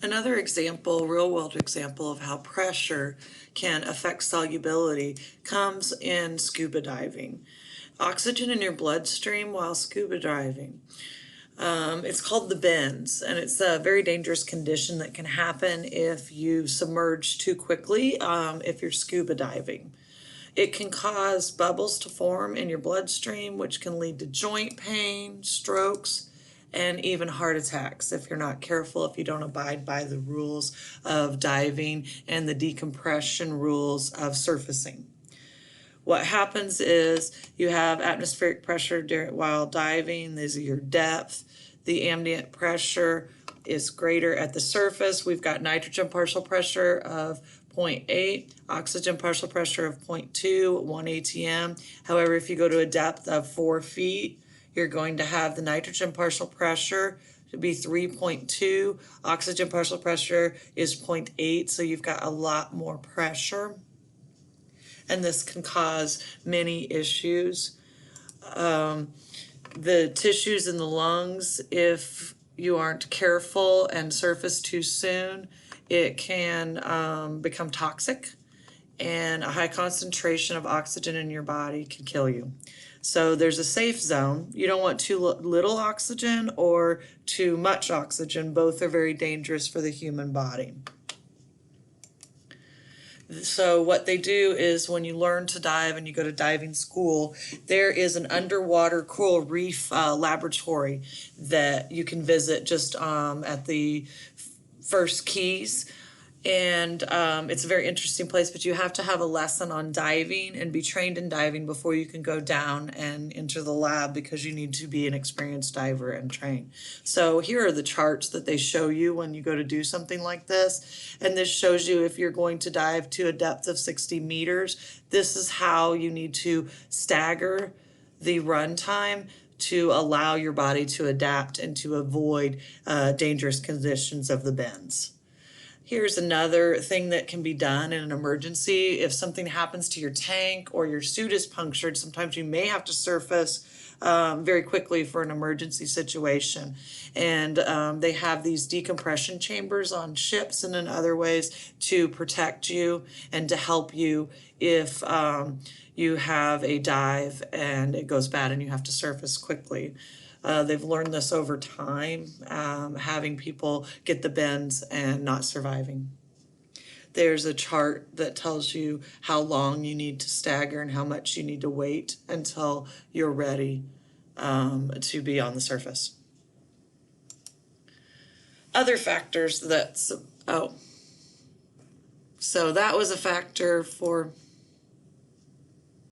Another example, real-world example of how pressure can affect solubility comes in scuba diving. Oxygen in your bloodstream while scuba diving. It's called the bends, and it's a very dangerous condition that can happen if you submerge too quickly, if you're scuba diving. It can cause bubbles to form in your bloodstream, which can lead to joint pain, strokes, and even heart attacks if you're not careful, if you don't abide by the rules of diving and the decompression rules of surfacing. What happens is you have atmospheric pressure while diving. These are your depth. The ambient pressure is greater at the surface. We've got nitrogen partial pressure of 0.8, oxygen partial pressure of 0.2, 1 atm. However, if you go to a depth of 4 feet, you're going to have the nitrogen partial pressure to be 3.2. Oxygen partial pressure is 0.8, so you've got a lot more pressure. And this can cause many issues. The tissues in the lungs, if you aren't careful and surface too soon, it can become toxic, and a high concentration of oxygen in your body can kill you. So there's a safe zone. You don't want too little oxygen or too much oxygen. Both are very dangerous for the human body. So what they do is when you learn to dive and you go to diving school, there is an underwater coral reef laboratory that you can visit just at the first keys. And it's a very interesting place, but you have to have a lesson on diving and be trained in diving before you can go down and enter the lab, because you need to be an experienced diver and train. So here are the charts that they show you when you go to do something like this. And this shows you if you're going to dive to a depth of 60 meters, this is how you need to stagger the run time to allow your body to adapt and to avoid dangerous conditions of the bends. Here's another thing that can be done in an emergency. If something happens to your tank or your suit is punctured, sometimes you may have to surface very quickly for an emergency situation. And they have these decompression chambers on ships and in other ways to protect you and to help you if you have a dive and it goes bad and you have to surface quickly. They've learned this over time, having people get the bends and not surviving. There's a chart that tells you how long you need to stagger and how much you need to wait until you're ready to be on the surface. Other factors so that was a factor for